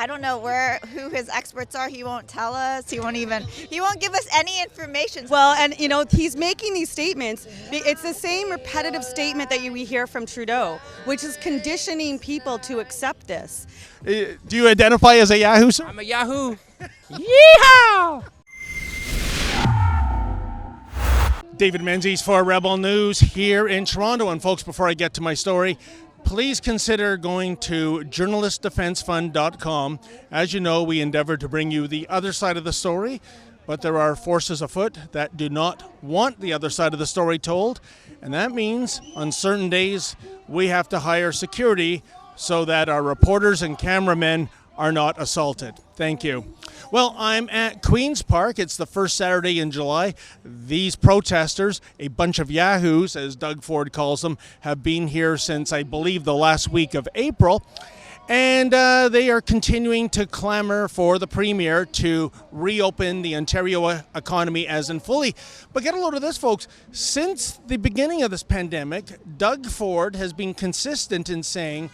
I don't know who his experts are. He won't tell us. He won't give us any information. Well, and he's making these statements. It's the same repetitive statement that we hear from Trudeau, which is conditioning people to accept this. Do you identify as a Yahoo, sir? I'm a Yahoo. Yeehaw! David Menzies for Rebel News here in Toronto. And folks, before I get to my story, please consider going to journalistdefensefund.com. As you know, we endeavor to bring you the other side of the story, but there are forces afoot that do not want the other side of the story told. And that means on certain days, we have to hire security so that our reporters and cameramen are not assaulted. Thank you. Well, I'm at Queen's Park. It's the first Saturday in July. These protesters, a bunch of yahoos, as Doug Ford calls them, have been here since, I believe, the last week of April. And they are continuing to clamor for the Premier to reopen the Ontario economy as in fully. But get a load of this, folks. Since the beginning of this pandemic, Doug Ford has been consistent in saying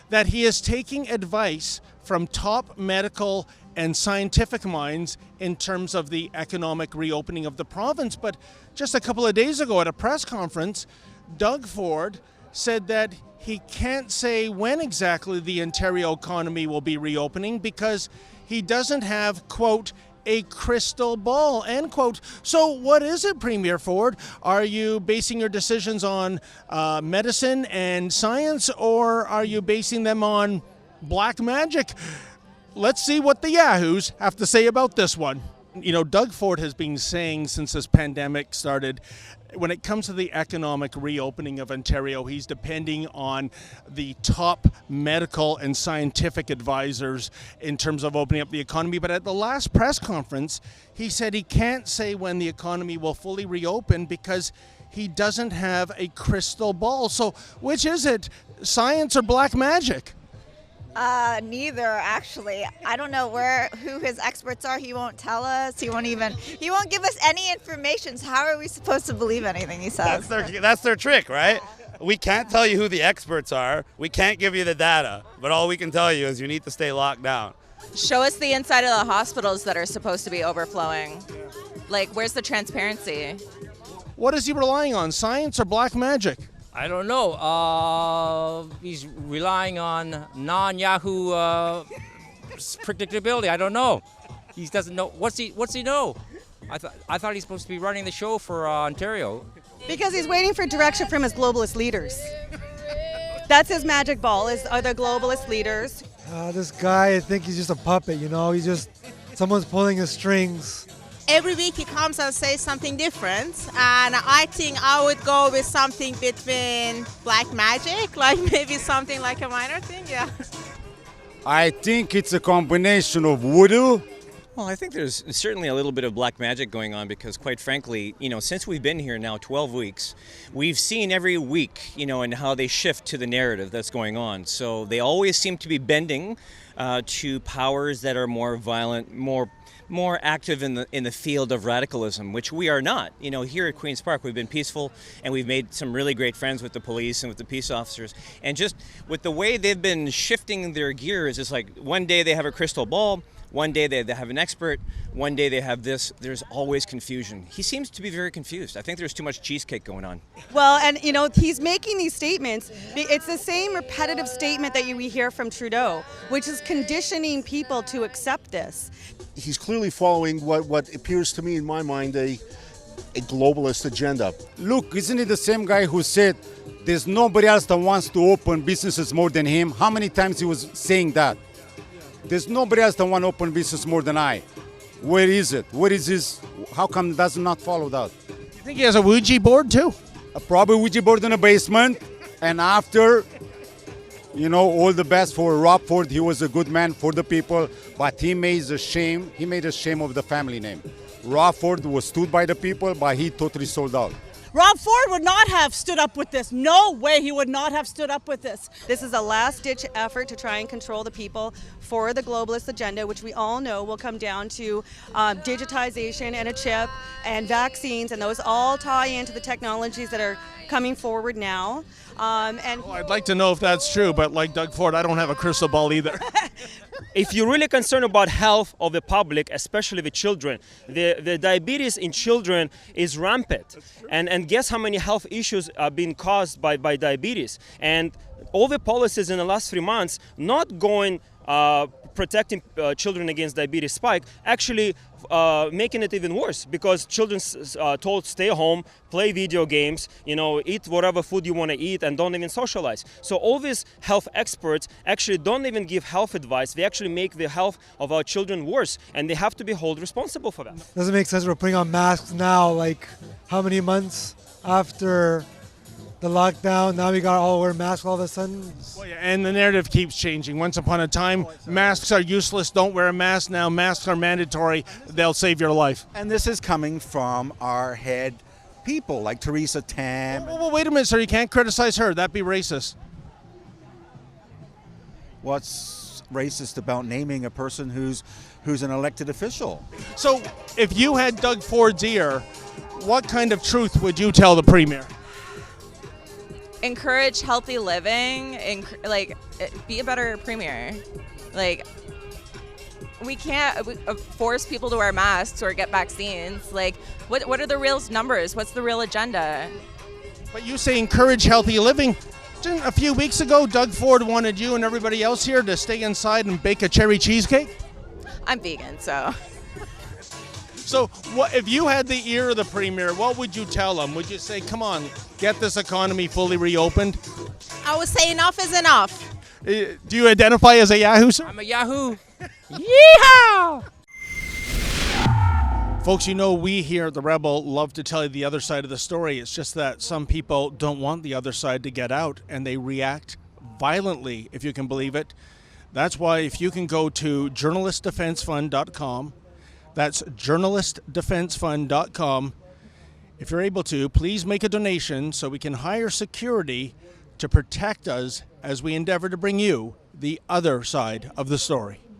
that he is taking advice from top medical and scientific minds in terms of the economic reopening of the province. But just a couple of days ago at a press conference, Doug Ford said that he can't say when exactly the Ontario economy will be reopening because he doesn't have, quote, a crystal ball, end quote. So what is it, Premier Ford? Are you basing your decisions on medicine and science, or are you basing them on black magic? Let's see what the Yahoos have to say about this one. You know, Doug Ford has been saying since this pandemic started, when it comes to the economic reopening of Ontario, he's depending on the top medical and scientific advisors in terms of opening up the economy. But at the last press conference, he said he can't say when the economy will fully reopen because he doesn't have a crystal ball. So which is it, science or black magic? Neither, actually. I don't know who his experts are. He won't tell us. He won't give us any information. So how are we supposed to believe anything he says? That's their trick, right? We can't tell you who the experts are. We can't give you the data. But all we can tell you is you need to stay locked down. Show us the inside of the hospitals that are supposed to be overflowing. Like, where's the transparency? What is he relying on, science or black magic? I don't know. He's relying on non-Yahoo predictability. I don't know. He doesn't know. What's he know? I thought he's supposed to be running the show for Ontario. Because he's waiting for direction from his globalist leaders. That's his magic ball, are the globalist leaders. This guy, I think he's just a puppet, someone's pulling his strings. Every week he comes and says something different, and I think I would go with something between black magic, like maybe something like a minor thing, yeah. I think it's a combination of voodoo. Well, I think there's certainly a little bit of black magic going on because, quite frankly, since we've been here now 12 weeks, we've seen every week, and how they shift to the narrative that's going on. So they always seem to be bending to powers that are more violent, more active in the field of radicalism, which we are not. Here at Queen's Park, we've been peaceful, and we've made some really great friends with the police and with the peace officers. And just with the way they've been shifting their gears, it's like one day they have a crystal ball, one day they have an expert, one day they have this. There's always confusion. He seems to be very confused. I think there's too much cheesecake going on. Well, and he's making these statements. It's the same repetitive statement that we hear from Trudeau, which is conditioning people to accept this. He's clearly following what appears to me, in my mind, a globalist agenda. Look, isn't it the same guy who said there's nobody else that wants to open businesses more than him? How many times he was saying that? There's nobody else that wants to open business more than I. Where is it? Where is his? How come does not follow that? You think he has a Ouija board too? Probably Ouija board in a basement. And after, all the best for Rob Ford. He was a good man for the people, but he made a shame. He made a shame of the family name. Rob Ford was stood by the people, but he totally sold out. Rob Ford would not have stood up with this. No way he would not have stood up with this. This is a last-ditch effort to try and control the people for the globalist agenda, which we all know will come down to digitization and a chip and vaccines, and those all tie into the technologies that are coming forward now. I'd like to know if that's true, but like Doug Ford, I don't have a crystal ball either. if you're really concerned about health of the public, especially the children, the diabetes in children is rampant. And guess how many health issues are being caused by diabetes? And all the policies in the last 3 months not going protecting children against diabetes spike, actually making it even worse, because children told stay home, play video games, eat whatever food you want to eat, and don't even socialize. So all these health experts actually don't even give health advice. They actually make the health of our children worse, and they have to be held responsible for that. Doesn't make sense we're putting on masks now, like how many months after the lockdown, now we got all wear masks all of a sudden. Well, yeah, and the narrative keeps changing. Once upon a time, masks are useless, don't wear a mask. Now masks are mandatory, they'll save your life. And this is coming from our head people like Theresa Tam. Well, wait a minute, sir, you can't criticize her. That'd be racist. What's racist about naming a person who's an elected official? So if you had Doug Ford's ear, what kind of truth would you tell the Premier? Encourage healthy living, be a better premier. We can't force people to wear masks or get vaccines. What are the real numbers? What's the real agenda? But you say encourage healthy living. Didn't a few weeks ago Doug Ford wanted you and everybody else here to stay inside and bake a cherry cheesecake? I'm vegan, so. So if you had the ear of the Premier, what would you tell him? Would you say, come on, get this economy fully reopened? I would say enough is enough. Do you identify as a Yahoo, sir? I'm a Yahoo. Yeehaw! Folks, we here at The Rebel love to tell you the other side of the story. It's just that some people don't want the other side to get out, and they react violently, if you can believe it. That's why if you can go to journalistdefensefund.com, that's journalistdefensefund.com. If you're able to, please make a donation so we can hire security to protect us as we endeavor to bring you the other side of the story.